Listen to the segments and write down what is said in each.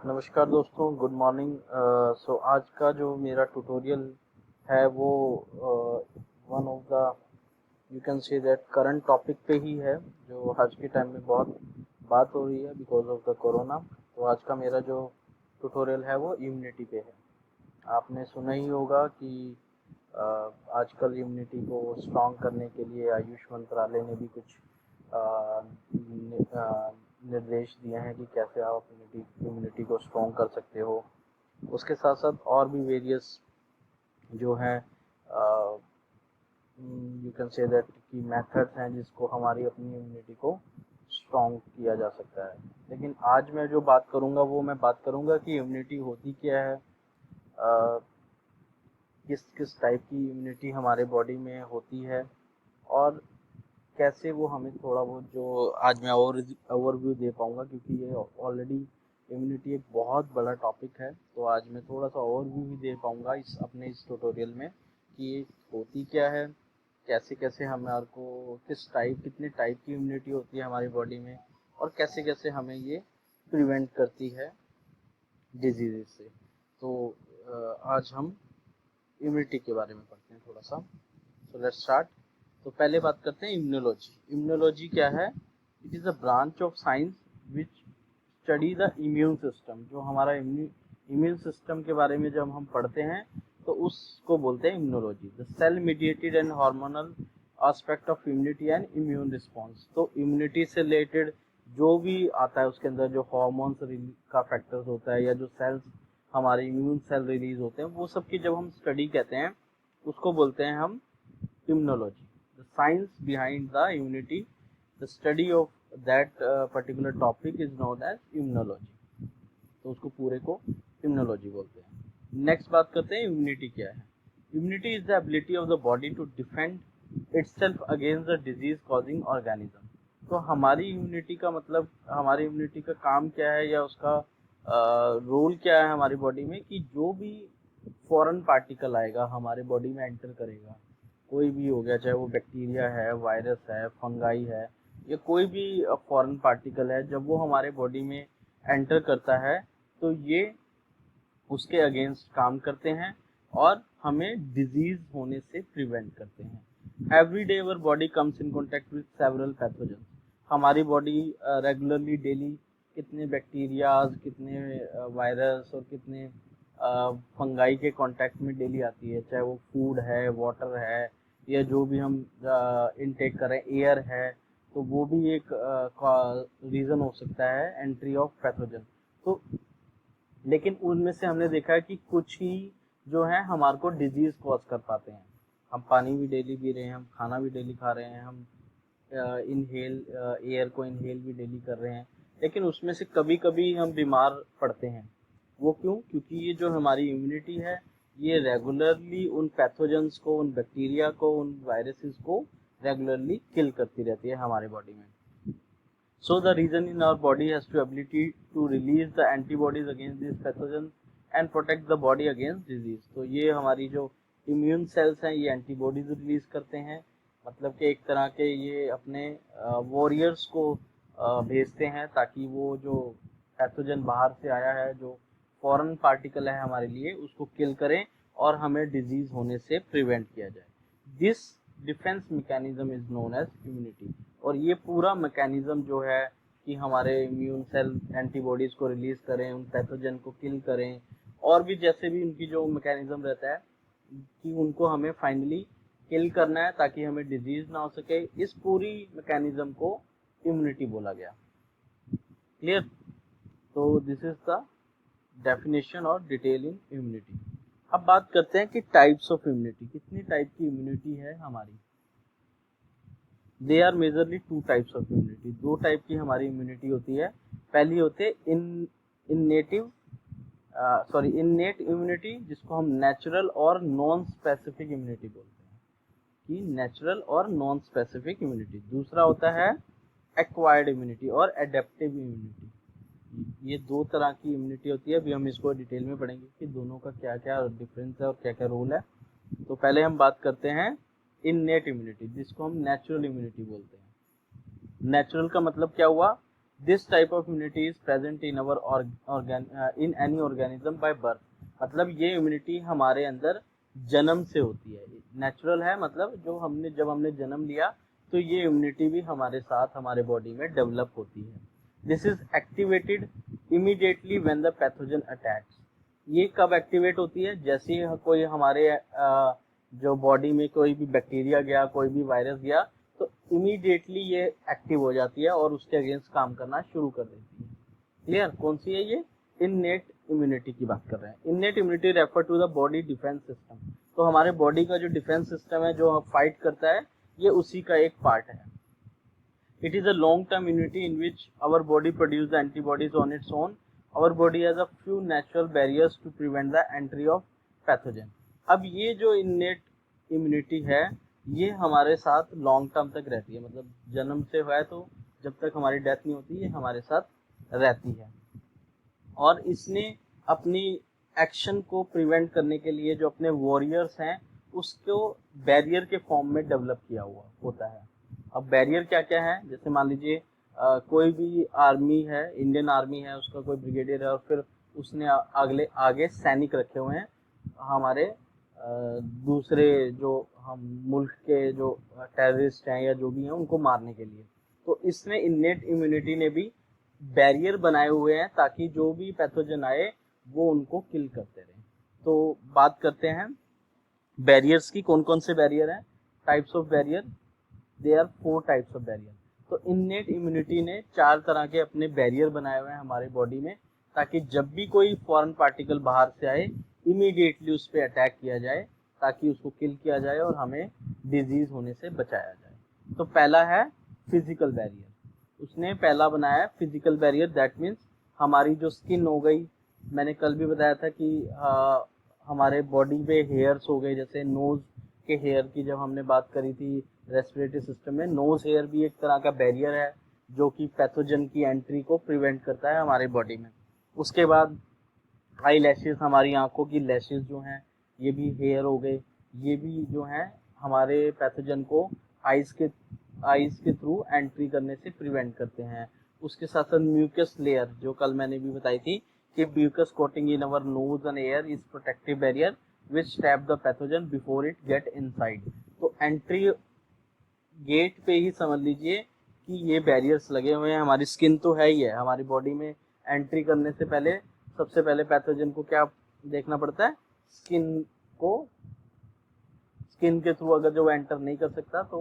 नमस्कार दोस्तों, good morning. सो आज का जो मेरा ट्यूटोरियल है वो one of the you can say that current topic पे ही है, जो आज के टाइम में बहुत बात हो रही है बिकॉज ऑफ द कोरोना। तो आज का मेरा जो ट्यूटोरियल है वो इम्यूनिटी पे है। आपने सुना ही होगा कि आजकल इम्यूनिटी को स्ट्रॉन्ग करने के लिए आयुष मंत्रालय ने भी कुछ निर्देश दिए हैं कि कैसे आप इम्यूनिटी को स्ट्रॉन्ग कर सकते हो। उसके साथ साथ और भी वेरियस जो हैं यू कैन से दैट कि मेथड्स हैं जिसको हमारी अपनी इम्यूनिटी को स्ट्रॉन्ग किया जा सकता है। लेकिन आज मैं जो बात करूँगा वो मैं बात करूँगा कि इम्यूनिटी होती क्या है, किस किस टाइप की इम्यूनिटी हमारे बॉडी में होती है, और कैसे वो हमें थोड़ा बहुत जो आज मैं ओवरव्यू दे पाऊँगा, क्योंकि ये ऑलरेडी इम्यूनिटी एक बहुत बड़ा टॉपिक है। तो आज मैं थोड़ा सा ओवरव्यू भी दे पाऊँगा इस ट्यूटोरियल में कि ये होती क्या है, कैसे कैसे हमारे को कितने टाइप की इम्यूनिटी होती है हमारी बॉडी में, और कैसे कैसे हमें ये प्रिवेंट करती है डिजीज़ से। तो आज हम इम्यूनिटी के बारे में पढ़ते हैं थोड़ा सा। So let's start. तो पहले बात करते हैं इम्यूनोलॉजी। इम्यूनोलॉजी क्या है? It is a branch of science which study the immune system. जो हमारा इम्यून सिस्टम के बारे में जब हम पढ़ते हैं तो उसको बोलते हैं immunology. The cell mediated and hormonal aspect of immunity and immune response. तो इम्यूनिटी से रिलेटेड जो भी आता है उसके अंदर जो हार्मोन्स का फैक्टर्स होता है, या जो सेल्स हमारे इम्यून सेल रिलीज होते हैं, वो सब की जब हम स्टडी कहते हैं उसको बोलते हैं हम immunology. The science behind the immunity, the study of that particular topic is known as immunology. तो उसको पूरे को इम्यूनोलॉजी बोलते हैं। नेक्स्ट बात करते हैं इम्यूनिटी क्या है। Immunity is the ability of the body to defend itself against the disease causing organism. तो हमारी इम्यूनिटी का मतलब, हमारी इम्यूनिटी का काम क्या है या उसका रोल क्या है हमारी बॉडी में, कि जो भी फॉरेन पार्टिकल आएगा हमारे बॉडी में एंटर करेगा, कोई भी हो गया, चाहे वो बैक्टीरिया है, वायरस है, फंगाई है, या कोई भी फॉरेन पार्टिकल है, जब वो हमारे बॉडी में एंटर करता है तो ये उसके अगेंस्ट काम करते हैं और हमें डिजीज होने से प्रिवेंट करते हैं। Every day our body comes in contact with several pathogen. हमारी बॉडी रेगुलरली डेली कितने बैक्टीरियाज, कितने वायरस और कितने फंगाई के कांटेक्ट में डेली आती है, चाहे वो फूड है, वाटर है, या जो भी हम इनटेक करें, एयर है, तो वो भी एक रीज़न हो सकता है एंट्री ऑफ पैथोजन। तो लेकिन उनमें से हमने देखा है कि कुछ ही जो है हमारे को डिजीज कॉज कर पाते हैं। हम पानी भी डेली पी रहे हैं, हम खाना भी डेली खा रहे हैं, हम इनहेल एयर को इनहेल भी डेली कर रहे हैं, लेकिन उसमें से कभी कभी हम बीमार पड़ते हैं। वो क्यों? क्योंकि ये जो हमारी इम्यूनिटी है ये रेगुलरली उन पैथोजेंस को, उन बैक्टीरिया को, उन वायरसेस को रेगुलरली किल करती रहती है हमारे बॉडी में। So the reason in our body has the ability to release the antibodies against these pathogens and protect the body against disease। तो ये हमारी जो इम्यून सेल्स हैं ये एंटीबॉडीज रिलीज करते हैं, मतलब कि एक तरह के ये अपने वॉरियर्स को भेजते हैं ताकि वो जो पैथोजन बाहर से आया है, जो फॉरेन पार्टिकल है हमारे लिए, उसको किल करें और हमें डिजीज होने से प्रिवेंट किया जाए। This defence mechanism is known as immunity. और ये पूरा मैकेनिज्म जो है कि हमारे इम्यून सेल एंटीबॉडीज़ को रिलीज़ करें, उन पैथोजन को किल करें, और भी जैसे भी उनकी जो मैकेनिज्म रहता है कि उनको हमें फाइनली किल करना है ताकि हमें डिजीज़ ना हो सके, इस पूरी मैकेनिज्म को इम्यूनिटी बोला गया। क्लियर? तो दिस इज द डेफिनेशन और डिटेल इन इम्यूनिटी। अब बात करते हैं कि टाइप्स ऑफ इम्यूनिटी, कितनी टाइप की इम्यूनिटी है हमारी। They are majorly two types of immunity. दो टाइप की हमारी इम्यूनिटी होती है। पहली होती है इननेट इम्यूनिटी, जिसको हम नेचुरल और नॉन स्पेसिफिक इम्यूनिटी बोलते हैं, कि नेचुरल और नॉन स्पेसिफिक इम्यूनिटी। दूसरा होता है एक्वायर्ड इम्यूनिटी और एडेप्टिव इम्यूनिटी। ये दो तरह की इम्यूनिटी होती है। अभी हम इसको डिटेल में पढ़ेंगे कि दोनों का क्या क्या डिफरेंस है और क्या क्या रोल है। तो पहले हम बात करते हैं इननेट इम्यूनिटी, जिसको हम नेचुरल इम्यूनिटी बोलते हैं। नेचुरल का मतलब क्या हुआ? This type of immunity is present in our in any organism by birth. मतलब ये इम्यूनिटी हमारे अंदर जन्म से होती है, नेचुरल है, मतलब जब हमने जन्म लिया तो ये इम्यूनिटी भी हमारे साथ हमारे बॉडी में डेवलप होती है। This is activated immediately when the pathogen attacks. ये कब एक्टिवेट होती है? जैसे ही कोई हमारे जो बॉडी में कोई भी बैक्टीरिया गया, कोई भी वायरस गया, तो इमीडिएटली ये एक्टिव हो जाती है और उसके अगेंस्ट काम करना शुरू कर देती है। क्लियर? कौन सी है ये? इननेट इम्यूनिटी की बात कर रहे हैं। Innate immunity refer to the body defence system. तो हमारे बॉडी का जो डिफेंस सिस्टम है, जो फाइट करता है, ये उसी का एक पार्ट है। It is a long term immunity in which our body produce the antibodies on its own. Our body has a few natural barriers to prevent the entry of pathogen. अब ये जो इननेट इम्यूनिटी है, ये हमारे साथ long term तक रहती है, मतलब जन्म से हुआ है तो जब तक हमारी डेथ नहीं होती, ये हमारे साथ रहती है। और इसने अपनी एक्शन को प्रिवेंट करने के लिए जो अपने वॉरियर्स हैं, उसको बैरियर के फॉर्म में डेवलप किया हुआ होता है। अब बैरियर क्या क्या है? जैसे मान लीजिए कोई भी आर्मी है, इंडियन आर्मी है, उसका कोई ब्रिगेडियर है और फिर उसने आगे सैनिक रखे हुए हैं हमारे दूसरे जो हम मुल्क के जो टेररिस्ट हैं या जो भी हैं, उनको मारने के लिए। तो इसमें इननेट इम्यूनिटी ने भी बैरियर बनाए हुए हैं ताकि जो भी पैथोजन आए वो उनको किल करते रहे। तो बात करते हैं बैरियर्स की। कौन कौन से बैरियर हैं? Types of barrier, they are 4 types of barrier. तो इननेट इम्यूनिटी ने 4 तरह के अपने बैरियर बनाए हुए हैं हमारे बॉडी में, ताकि जब भी कोई फॉरेन पार्टिकल बाहर से आए, इमीडिएटली उस पर अटैक किया जाए, ताकि उसको किल किया जाए और हमें डिजीज होने से बचाया जाए। तो पहला है फिजिकल बैरियर। उसने पहला बनाया है फिजिकल बैरियर। दैट मीन्स हमारी जो स्किन हो गई, मैंने कल भी बताया था कि हमारे बॉडी पे हेयर्स हो गए, जैसे नोज के हेयर की जब हमने बात करी थी रेस्पिरेटरी सिस्टम में, नोज हेयर भी एक तरह का बैरियर है जो कि पैथोजन की एंट्री को प्रिवेंट करता है हमारे बॉडी में। उसके बाद आई लैशेज, हमारी आंखों की लैशेज जो हैं, ये भी हेयर हो गए, ये भी जो हैं हमारे पैथोजन को आइज के थ्रू एंट्री करने से प्रिवेंट करते हैं। उसके साथ साथ म्यूकस लेयर, जो कल मैंने भी बताई थी कि mucus coating in our nose and air is protective barrier which trap the pathogen before it get inside. तो एंट्री गेट पे ही समझ लीजिए कि ये बैरियर्स लगे हुए हैं। हमारी स्किन तो है ही है, हमारी बॉडी में एंट्री करने से पहले सबसे पहले पैथोजन को क्या देखना पड़ता है? स्किन के थ्रू अगर जो एंटर नहीं कर सकता तो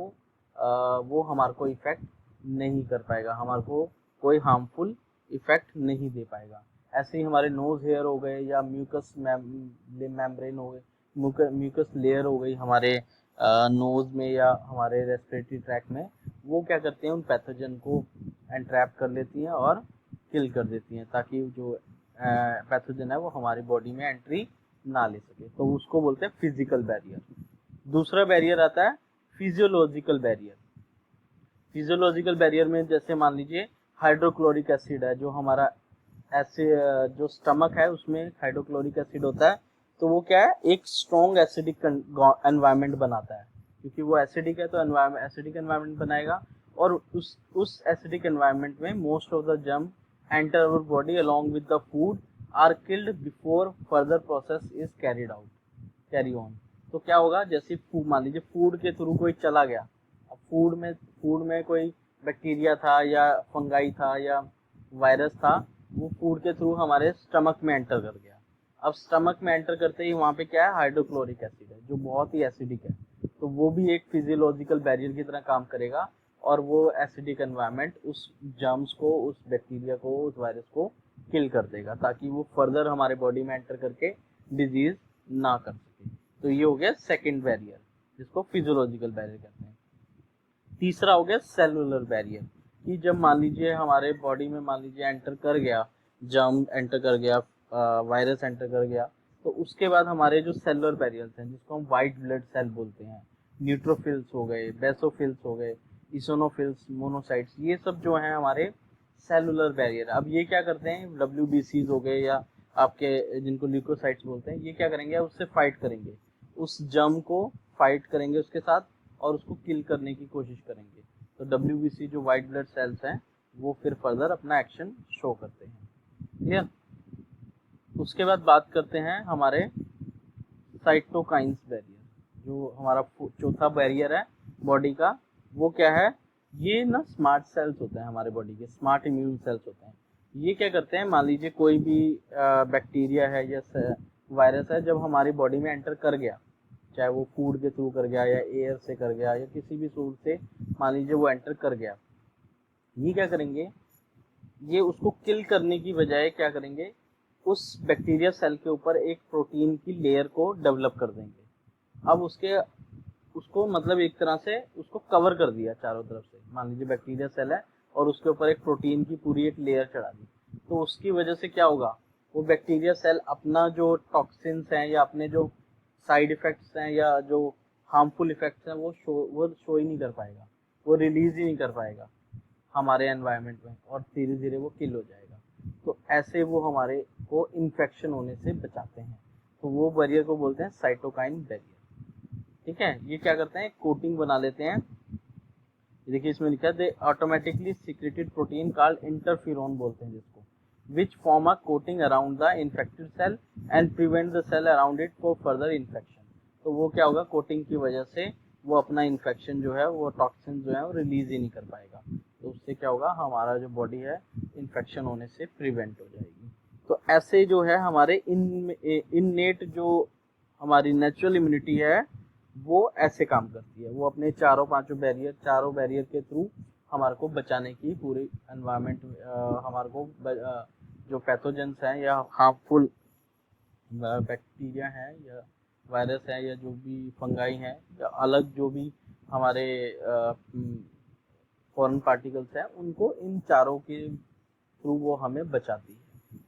वो हमारे को इफेक्ट नहीं कर पाएगा, हमारे को कोई हार्मफुल इफेक्ट नहीं दे पाएगा। ऐसे ही हमारे नोज हेयर हो गए या म्यूकस मेम्ब्रेन हो गए, म्यूकस लेयर हो गई हमारे नोज में या हमारे रेस्पिरेटरी ट्रैक में, वो क्या करते हैं? उन पैथोजन को एंट्रैप कर लेती हैं और किल कर देती हैं, ताकि जो पैथोजन है वो हमारी बॉडी में एंट्री ना ले सके। तो उसको बोलते हैं फिजिकल बैरियर। दूसरा बैरियर आता है फिजियोलॉजिकल बैरियर। फिजियोलॉजिकल बैरियर में जैसे मान लीजिए हाइड्रोक्लोरिक एसिड है, जो हमारा जो स्टमक है उसमें हाइड्रोक्लोरिक एसिड होता है, तो वो क्या है? एक स्ट्रॉन्ग एसिडिक एनवायरनमेंट बनाता है, क्योंकि वो एसिडिक है तो एसिडिक एनवायरनमेंट बनाएगा। और उस एसिडिक एनवायरनमेंट में most of the germ enter our body along with the food are killed before further process is carry on. तो क्या होगा? जैसे मान लीजिए फूड के थ्रू कोई चला गया, अब फूड में कोई बैक्टीरिया था या फंगाई था या वायरस था, वो फूड के थ्रू हमारे स्टमक में एंटर कर गया। अब स्टमक में एंटर करते ही वहाँ पे क्या है? हाइड्रोक्लोरिक एसिड है, जो बहुत ही एसिडिक है। तो वो भी एक फिजियोलॉजिकल बैरियर की तरह काम करेगा और वो एसिडिक एनवायरनमेंट उस जर्म्स को, उस बैक्टीरिया को, उस वायरस को किल कर देगा, ताकि वो फर्दर हमारे बॉडी में एंटर करके डिजीज ना कर सके। तो ये हो गया सेकेंड बैरियर, जिसको फिजियोलॉजिकल बैरियर कहते हैं। तीसरा हो गया सेलुलर बैरियर, कि जब मान लीजिए हमारे बॉडी में मान लीजिए एंटर कर गया, जर्म एंटर कर गया, वायरस एंटर कर गया, तो उसके बाद हमारे जो सेलुलर बैरियर्स हैं, जिसको हम वाइट ब्लड सेल बोलते हैं, न्यूट्रोफिल्स हो गए, बेसोफिल्स हो गए, इसोनोफिल्स, मोनोसाइट्स, ये सब जो हैं हमारे सेलुलर बैरियर। अब ये क्या करते हैं? WBCs हो गए या आपके जिनको ल्यूकोसाइट्स बोलते हैं, ये क्या करेंगे? उससे फाइट करेंगे, उस जर्म को फाइट करेंगे उसके साथ और उसको किल करने की कोशिश करेंगे। तो WBC जो वाइट ब्लड सेल्स हैं, वो फिर फर्दर अपना एक्शन शो करते हैं। क्लियर। उसके बाद बात करते हैं हमारे साइटोकाइंस बैरियर, जो हमारा चौथा बैरियर है बॉडी का। वो क्या है, ये ना स्मार्ट सेल्स होते हैं हमारे बॉडी के, स्मार्ट इम्यून सेल्स होते हैं। ये क्या करते हैं, मान लीजिए कोई भी बैक्टीरिया है या वायरस है, जब हमारी बॉडी में एंटर कर गया, चाहे वो फूड के थ्रू कर गया या एयर से कर गया या किसी भी सोर्स से मान लीजिए वो एंटर कर गया, ये क्या करेंगे, ये उसको किल करने की बजाय क्या करेंगे, उस बैक्टीरिया सेल के ऊपर एक प्रोटीन की लेयर को डेवलप कर देंगे। अब उसको मतलब एक तरह से उसको कवर कर दिया चारों तरफ से, मान लीजिए बैक्टीरिया सेल है और उसके ऊपर एक प्रोटीन की पूरी एक लेयर चढ़ा दी, तो उसकी वजह से क्या होगा, वो बैक्टीरिया सेल अपना जो टॉक्सिन्स हैं या अपने जो साइड इफेक्ट्स हैं या जो हार्मफुल इफेक्ट्स हैं वो शो ही नहीं कर पाएगा, वो रिलीज ही नहीं कर पाएगा हमारे एनवायरनमेंट में, और धीरे धीरे वो किल हो जाएगा। तो ऐसे वो हमारे को इन्फेक्शन होने से बचाते हैं। तो वो बैरियर को बोलते हैं साइटोकाइन बैरियर। ठीक है, ये क्या करते हैं, कोटिंग बना लेते हैं। देखिए इसमें लिखा है, they automatically secreted protein called interferon बोलते हैं जिसको, which form a coating around the infected cell and prevent the cell around it for further infection. तो वो क्या होगा, कोटिंग की वजह से वो अपना इन्फेक्शन जो है, वो टॉक्सिन जो है वो रिलीज ही नहीं कर पाएगा। तो उससे क्या होगा, हमारा जो बॉडी है इन्फेक्शन होने से प्रिवेंट हो जाएगी। तो ऐसे जो है हमारे इननेट जो हमारी नेचुरल इम्यूनिटी है वो ऐसे काम करती है, वो अपने चारों बैरियर के थ्रू हमारे को बचाने की पूरी एनवायरनमेंट, हमारे को जो पैथोजेंस हैं या हार्मफुल बैक्टीरिया हैं या वायरस है या जो भी फंगाई हैं या अलग जो भी हमारे फॉरेन पार्टिकल्स हैं, उनको इन चारों के थ्रू वो हमें बचाती है।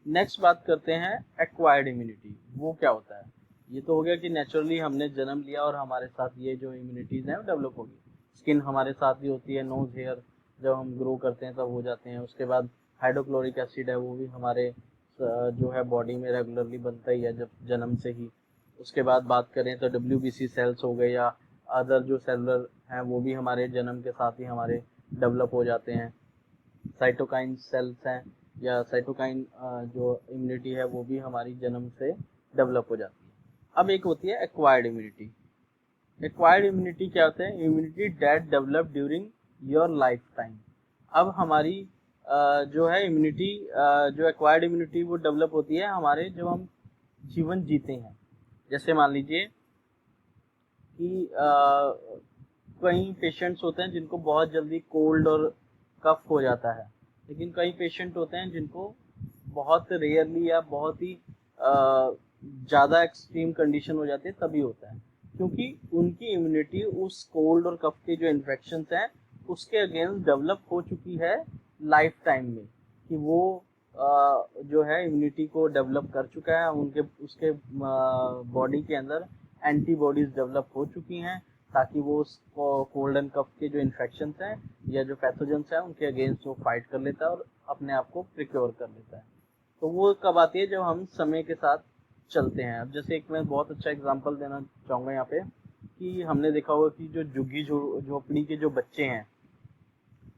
नेक्स्ट बात करते हैं एक्वायर्ड इम्यूनिटी। वो क्या होता है, ये तो हो गया कि नेचुरली हमने जन्म लिया और हमारे साथ ये जो इम्यूनिटीज़ हैं वो डेवलप होगी। स्किन हमारे साथ ही होती है, नोज हेयर जब हम ग्रो करते हैं तब हो जाते हैं। उसके बाद हाइड्रोक्लोरिक एसिड है, वो भी हमारे जो है बॉडी में रेगुलरली बनता ही है जब जन्म से ही। उसके बाद बात करें तो WBC सेल्स हो गए या अदर जो सेलुलर हैं वो भी हमारे जन्म के साथ ही हमारे डेवलप हो जाते हैं। साइटोकाइन सेल्स हैं या साइटोकाइन जो इम्यूनिटी है वो भी हमारी जन्म से डेवलप हो जाती है। अब एक होती है एक्वायर्ड इम्यूनिटी। एक्वायर्ड इम्यूनिटी क्या होता है, immunity that develop during your life time. अब हमारी जो है इम्यूनिटी, जो एक्वायर्ड इम्यूनिटी वो डेवलप होती है हमारे जब हम जीवन जीते हैं। जैसे मान लीजिए कि कई पेशेंट्स होते हैं जिनको बहुत जल्दी कोल्ड और कफ हो जाता है, लेकिन कई पेशेंट होते हैं जिनको बहुत रेयरली या बहुत ही ज़्यादा एक्सट्रीम कंडीशन हो जाती है तभी होता है, क्योंकि उनकी इम्यूनिटी उस कोल्ड और कफ के जो इन्फेक्शंस हैं उसके अगेंस्ट डेवलप हो चुकी है लाइफ टाइम में, कि वो जो है इम्यूनिटी को डेवलप कर चुका है, उसके बॉडी के अंदर एंटीबॉडीज डेवलप हो चुकी हैं, ताकि वो कोल्ड एंड कफ के जो इन्फेक्शंस हैं या जो पैथोजेंस हैं उनके अगेंस्ट वो फाइट कर लेता है और अपने आप को प्रिक्योर कर लेता है। तो वो कब आती है, जब हम समय के साथ चलते हैं। अब जैसे एक मैं बहुत अच्छा एग्जांपल देना चाहूँगा यहाँ पे, कि हमने देखा होगा कि जो झुग्गी झोपड़ी के जो बच्चे हैं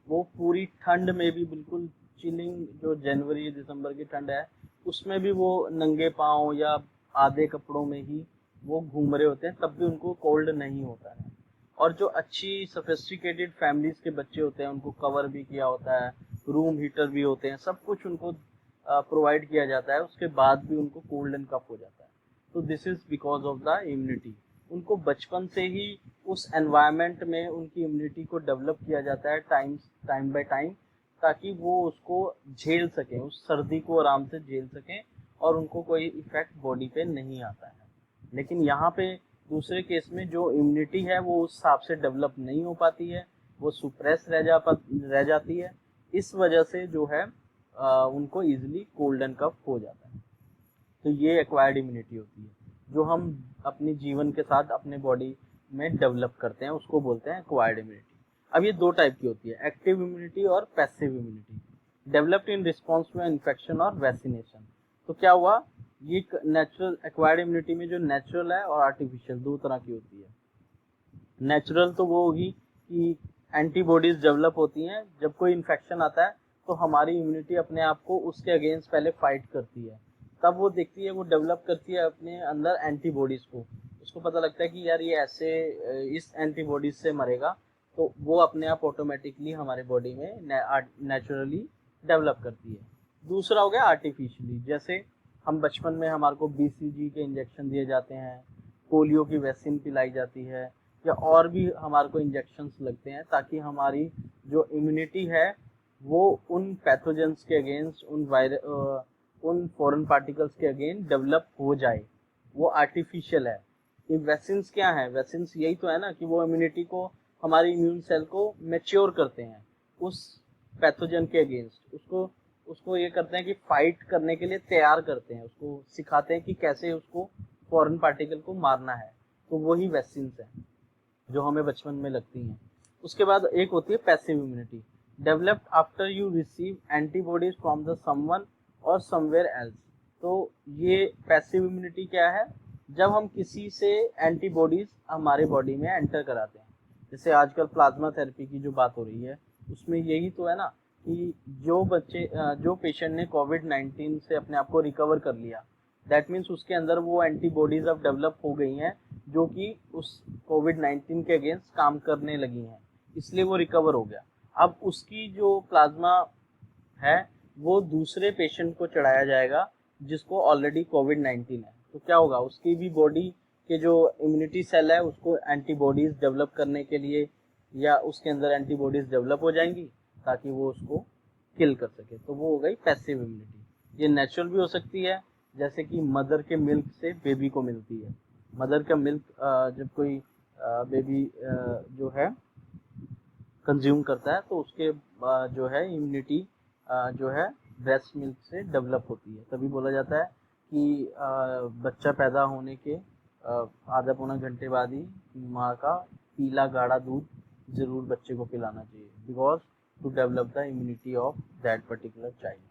वो पूरी ठंड में भी बिल्कुल चिलिंग, जो जनवरी दिसंबर की ठंड है उसमें भी वो नंगे पाँव या आधे कपड़ों में ही वो घूम रहे होते हैं, तब भी उनको कोल्ड नहीं होता है। और जो अच्छी सोफिस्टिकेटेड फैमिलीज के बच्चे होते हैं उनको कवर भी किया होता है, रूम हीटर भी होते हैं, सब कुछ उनको प्रोवाइड किया जाता है, उसके बाद भी उनको कोल्ड एंड कफ हो जाता है। तो this is because of the immunity. उनको बचपन से ही उस एनवायरनमेंट में उनकी इम्यूनिटी को डेवलप किया जाता है टाइम बाय टाइम, ताकि वो उसको झेल सकें, उस सर्दी को आराम से झेल सकें और उनको कोई इफेक्ट बॉडी पे नहीं आता है। लेकिन यहाँ पे दूसरे केस में जो इम्यूनिटी है वो उस हिसाब से डेवलप नहीं हो पाती है, वो सुप्रेस रह जाती है। इस वजह से जो है उनको इजीली कोल्ड एंड कफ हो जाता है। तो ये एक्वायर्ड इम्यूनिटी होती है जो हम अपने जीवन के साथ अपने बॉडी में डेवलप करते हैं, उसको बोलते हैं एक्वायर्ड इम्यूनिटी। अब ये दो टाइप की होती है, एक्टिव इम्यूनिटी और passive immunity, developed in response to infection और वैक्सीनेशन। तो क्या हुआ, ये नेचुरल एक्वायर्ड इम्यूनिटी में जो नेचुरल है और आर्टिफिशियल दो तरह की होती है। नेचुरल तो वो होगी कि एंटीबॉडीज डेवलप होती हैं। जब कोई इन्फेक्शन आता है तो हमारी इम्यूनिटी अपने आप को उसके अगेंस्ट पहले फाइट करती है, तब वो देखती है, वो डेवलप करती है अपने अंदर एंटीबॉडीज को। उसको पता लगता है कि यार ये ऐसे इस एंटीबॉडीज से मरेगा, तो वो अपने आप ऑटोमेटिकली हमारे बॉडी में नेचुरली डेवलप करती है। दूसरा हो गया आर्टिफिशियली, जैसे हम बचपन में हमारे को BCG के इंजेक्शन दिए जाते हैं, पोलियो की वैक्सीन पिलाई जाती है, या और भी हमारे को इंजेक्शंस लगते हैं ताकि हमारी जो इम्यूनिटी है वो उन पैथोजेंस के अगेंस्ट, उन फॉरेन पार्टिकल्स के अगेंस्ट डेवलप हो जाए। वो आर्टिफिशियल है। ये वैक्सीन्स क्या है? वैक्सीन्स यही तो है ना कि वो इम्यूनिटी को, हमारी इम्यून सेल को मैच्योर करते हैं उस पैथोजन के अगेंस्ट। उसको ये करते हैं कि फाइट करने के लिए तैयार करते हैं, उसको सिखाते हैं कि कैसे उसको फॉरेन पार्टिकल को मारना है। तो वही वैक्सीन्स है जो हमें बचपन में लगती हैं। उसके बाद एक होती है passive immunity, developed after you receive antibodies from the someone और समवेयर एल्स। तो ये पैसिव इम्यूनिटी क्या है? जब हम किसी से एंटीबॉडीज हमारे बॉडी में एंटर कराते हैं, जैसे आजकल प्लाज्मा थेरेपी की जो बात हो रही है उसमें यही तो है ना कि जो पेशेंट ने कोविड-19 से अपने आप को रिकवर कर लिया, दैट मीन्स उसके अंदर वो एंटीबॉडीज अब डेवलप हो गई हैं जो कि उस कोविड-19 के अगेंस्ट काम करने लगी हैं, इसलिए वो रिकवर हो गया। अब उसकी जो प्लाज्मा है वो दूसरे पेशेंट को चढ़ाया जाएगा जिसको ऑलरेडी कोविड-19 है। तो क्या होगा? उसकी भी बॉडी के जो इम्यूनिटी सेल है उसको एंटीबॉडीज डेवलप करने के लिए, या उसके अंदर एंटीबॉडीज डेवलप हो जाएंगी ताकि वो उसको किल कर सके। तो वो हो गई पैसिव इम्यूनिटी। ये नेचुरल भी हो सकती है, जैसे कि मदर के मिल्क से बेबी को मिलती है। मदर का मिल्क जब कोई बेबी जो है कंज्यूम करता है तो उसके जो है इम्यूनिटी जो है ब्रेस्ट मिल्क से डेवलप होती है। तभी बोला जाता है कि बच्चा पैदा होने के आधा पौना घंटे बाद ही माँ का पीला गाढ़ा दूध जरूर बच्चे को पिलाना चाहिए, because to develop the immunity of that particular child.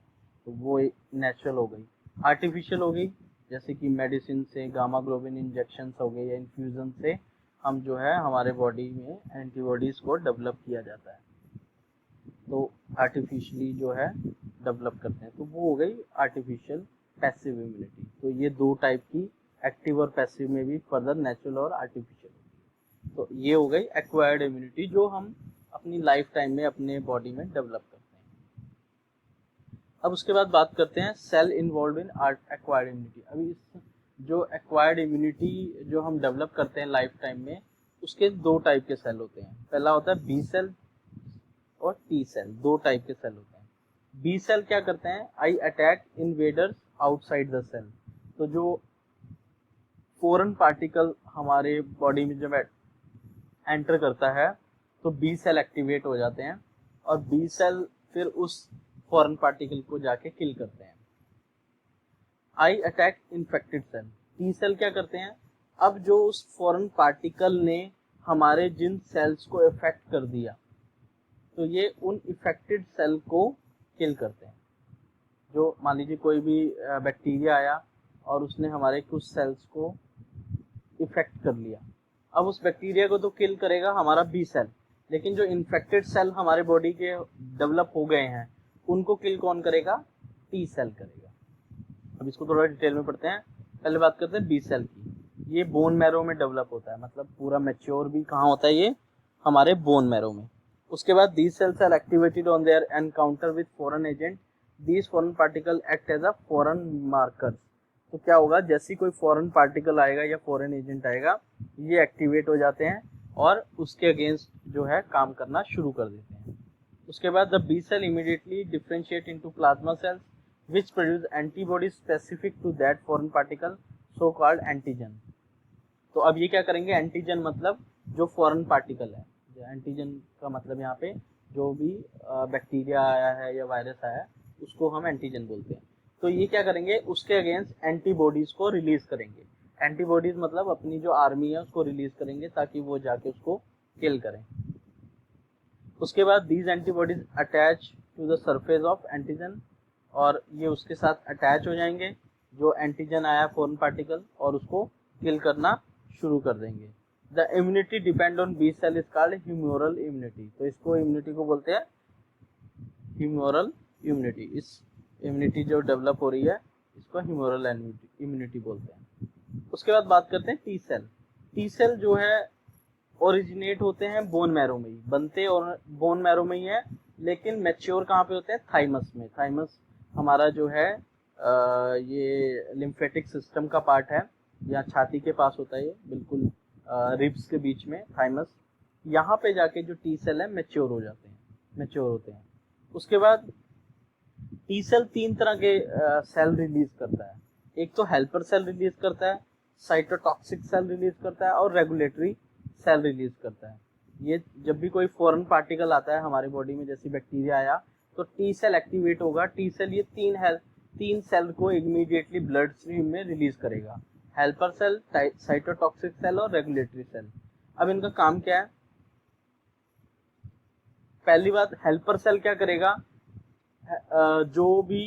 तो वो नेचुरल हो गई। आर्टिफिशियल हो गई, जैसे कि मेडिसिन से, गामा ग्लोबिन इंजेक्शन हो गए या इन्फ्यूजन से हम जो है हमारे बॉडी में एंटीबॉडीज को डेवलप किया जाता है, तो आर्टिफिशियली जो है डेवलप करते हैं। तो वो हो गई आर्टिफिशियल पैसिव इम्यूनिटी। तो ये दो टाइप की, एक्टिव और पैसिव में भी फर्दर नेचुरल और आर्टिफिशियल होती है। तो ये हो गई एक्वायर्ड इम्यूनिटी जो हम अपनी लाइफ टाइम में अपने बॉडी में डेवलप करते हैं। अब उसके बाद बात करते हैं cell involve in acquired immunity. अभी इस जो एक्वायर्ड इम्यूनिटी जो हम डेवलप करते हैं लाइफ टाइम में, उसके दो टाइप के सेल होते हैं। पहला होता है बी सेल और टी सेल, दो टाइप के सेल होते हैं। बी सेल क्या करते हैं? I attack invaders outside the cell. तो जो फॉरेन पार्टिकल हमारे बॉडी में जब एंटर करता है तो बी सेल एक्टिवेट हो जाते हैं और बी सेल फिर उस फॉरेन पार्टिकल को जाके किल करते हैं। I attack infected cell. T cell क्या करते हैं? अब जो उस फॉरेन पार्टिकल ने हमारे जिन सेल्स को इफेक्ट कर दिया, तो ये उन इफेक्टेड सेल को किल करते हैं। जो मान लीजिए कोई भी बैक्टीरिया आया और उसने हमारे कुछ सेल्स को इफेक्ट कर लिया, अब उस बैक्टीरिया को तो किल करेगा हमारा बी सेल, लेकिन जो इन्फेक्टेड सेल हमारे बॉडी के डेवलप हो गए हैं उनको किल कौन करेगा? टी सेल करेगा। अब इसको थोड़ा डिटेल में पढ़ते हैं। पहले बात करते हैं बी सेल की। ये बोन मैरो में डेवलप होता है, मतलब पूरा मैच्योर भी कहाँ होता है? ये हमारे बोन मैरो में। उसके बाद these cells are activated on their encounter with foreign agent. These foreign particle act as a foreign markers. तो क्या होगा? जैसे कोई फॉरेन पार्टिकल आएगा या फॉरेन एजेंट आएगा, ये एक्टिवेट हो जाते हैं और उसके अगेंस्ट जो है काम करना शुरू कर देते हैं। उसके बाद the B cell immediately differentiate into plasma cells which produce antibodies specific to that foreign particle, so called antigen. तो अब ये क्या करेंगे? एंटीजन मतलब जो फॉरेन पार्टिकल है। एंटीजन का मतलब यहाँ पे जो भी बैक्टीरिया आया है या वायरस आया है उसको हम एंटीजन बोलते हैं। तो ये क्या करेंगे? उसके अगेंस्ट एंटीबॉडीज को रिलीज करेंगे। एंटीबॉडीज मतलब अपनी जो आर्मी है उसको रिलीज करेंगे ताकि वो जाके उसको किल करें। उसके बाद these antibodies attach to the surface of antigen, और ये उसके साथ अटैच हो जाएंगे जो एंटीजन आया फॉरेन पार्टिकल, और उसको किल करना शुरू कर देंगे। The immunity depend on B cell is called humoral immunity. तो इसको इम्यूनिटी को बोलते हैं ह्यूमोरल इम्यूनिटी। इस इम्यूनिटी जो डेवलप हो रही है इसको ह्यूमोरल इम्यूनिटी बोलते हैं। उसके बाद बात करते हैं टी सेल। टी सेल जो है ओरिजिनेट होते हैं बोन मैरो में ही, बनते और बोन मैरो में ही है, लेकिन मैच्योर कहाँ पे होते हैं? थाइमस में। थाइमस हमारा जो है ये लिम्फेटिक सिस्टम का पार्ट है, या छाती के पास होता है ये, बिल्कुल रिब्स के बीच में थाइमस। यहाँ पे जाके जो टी सेल है मैच्योर हो जाते हैं, मैच्योर होते हैं। उसके बाद टी सेल 3 तरह के सेल रिलीज करता है। एक तो हेल्पर सेल रिलीज करता है, साइटोटॉक्सिक सेल रिलीज करता है, और रेगुलेटरी सेल रिलीज करता है। ये जब भी कोई फॉरेन पार्टिकल आता है हमारे बॉडी में, जैसे बैक्टीरिया आया, तो टी सेल एक्टिवेट होगा। टी सेल ये तीन सेल को इमीडिएटली ब्लड स्ट्रीम में रिलीज करेगा, हेल्पर सेल, साइटोटॉक्सिक सेल और रेगुलेटरी सेल। अब इनका काम क्या है? पहली बात, हेल्पर सेल क्या करेगा? जो भी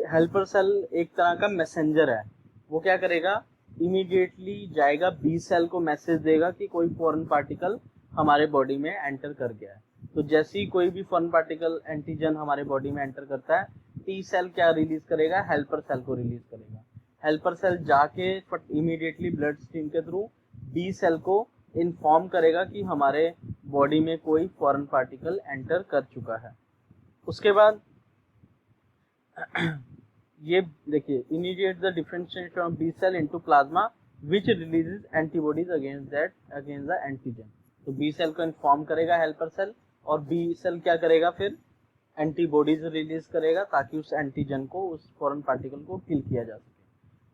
हेल्पर सेल एक तरह का मैसेंजर है, वो क्या करेगा? इमीडिएटली जाएगा बी सेल को मैसेज देगा कि कोई फॉरेन पार्टिकल हमारे बॉडी में एंटर कर गया है। तो जैसे ही कोई भी फॉरेन पार्टिकल एंटीजन हमारे बॉडी में एंटर करता है, टी सेल क्या रिलीज करेगा? हेल्पर सेल को रिलीज करेगा। हेल्पर सेल जाके इमीडिएटली ब्लड स्ट्रीम के थ्रू बी सेल को इन्फॉर्म करेगा कि हमारे बॉडी में कोई फॉरेन पार्टिकल एंटर कर चुका है। उसके बाद ये देखिए, initiate the differentiation of B cell into plasma which releases antibodies against the antigen. तो बी सेल को इन्फॉर्म करेगा हेल्पर सेल, और बी सेल क्या करेगा? फिर एंटीबॉडीज रिलीज करेगा ताकि उस एंटीजन को, उस फॉरेन पार्टिकल को किल किया जा सके।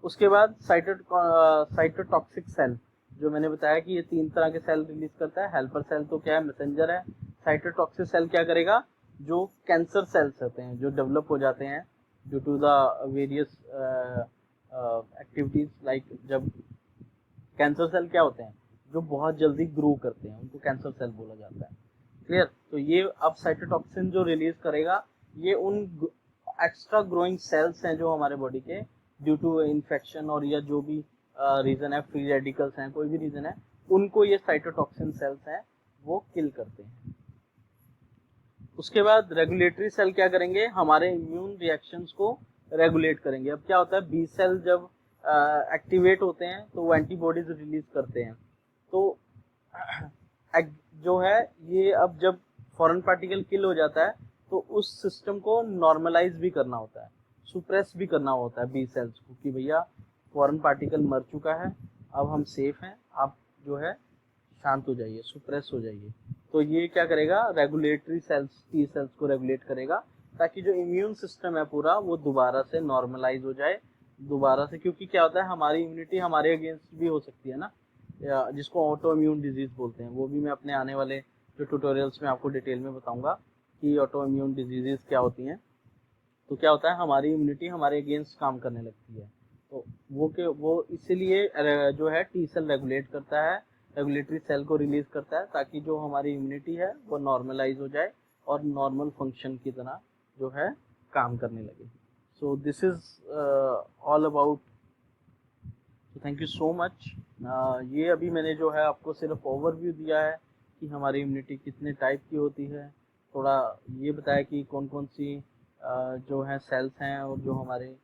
उसके बाद साइटोटॉक्सिक सेल, जो मैंने बताया कि ये 3 तरह के सेल रिलीज करता है। हेल्पर सेल तो क्या है? मैसेंजर है। साइटोटॉक्सिक सेल क्या करेगा? जो कैंसर सेल्स होते हैं जो डेवलप हो जाते हैं due to the various activities, like जब कैंसर सेल क्या होते हैं? जो बहुत जल्दी ग्रो करते हैं, उनको कैंसर सेल बोला जाता है। क्लियर? तो ये अब साइटोटॉक्सिन जो रिलीज करेगा, ये उन एक्स्ट्रा ग्रोइंग सेल्स हैं जो हमारे बॉडी के ड्यू टू इन्फेक्शन और या जो भी रीजन है, फ्री रेडिकल्स हैं, कोई भी रीजन है, उनको ये साइटोटॉक्सिन सेल्स हैं वो किल करते हैं। उसके बाद रेगुलेटरी सेल क्या करेंगे? हमारे इम्यून रिएक्शंस को रेगुलेट करेंगे। अब क्या होता है? बी सेल जब एक्टिवेट होते हैं तो वो एंटीबॉडीज रिलीज करते हैं। तो जो है ये, अब जब फॉरेन पार्टिकल किल हो जाता है तो उस सिस्टम को नॉर्मलाइज भी करना होता है, सुप्रेस भी करना होता है बी सेल्स को, कि भैया फॉरेन पार्टिकल मर चुका है, अब हम सेफ हैं, आप जो है शांत हो जाइए, सुप्रेस हो जाइए। तो ये क्या करेगा? रेगुलेटरी सेल्स, टी सेल्स को रेगुलेट करेगा ताकि जो इम्यून सिस्टम है पूरा वो दोबारा से नॉर्मलाइज हो जाए, दोबारा से। क्योंकि क्या होता है, हमारी इम्यूनिटी हमारे अगेंस्ट भी हो सकती है ना, जिसको ऑटो इम्यून डिजीज बोलते हैं। वो भी मैं अपने आने वाले जो ट्यूटोरियल्स में आपको डिटेल में बताऊंगा कि ऑटो इम्यून डिजीजेस क्या होती हैं। तो क्या होता है, हमारी इम्यूनिटी हमारे अगेंस्ट काम करने लगती है। तो वो इसीलिए जो है टी सेल रेगुलेट करता है, रेगुलेटरी सेल को रिलीज करता है ताकि जो हमारी इम्यूनिटी है वो नॉर्मलाइज हो जाए और नॉर्मल फंक्शन की तरह जो है काम करने लगे। So this is all about. Thank you so much. ये अभी मैंने जो है आपको सिर्फ ओवरव्यू दिया है कि हमारी इम्यूनिटी कितने टाइप की होती है, थोड़ा ये बताया कि कौन कौन सी जो है सेल्स हैं और जो हमारे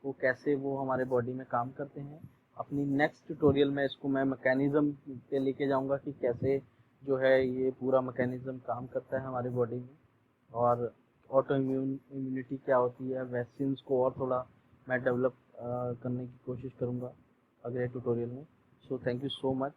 को कैसे वो हमारे बॉडी में काम करते हैं। अपनी नेक्स्ट ट्यूटोरियल में इसको मैं मैकेनिज्म पे लेके जाऊंगा कि कैसे जो है ये पूरा मैकेनिज्म काम करता है हमारी बॉडी में, और ऑटो इम्यूनिटी क्या होती है, वैक्सीन को और थोड़ा मैं डेवलप करने की कोशिश करूंगा अगले ट्यूटोरियल में। So thank you so much.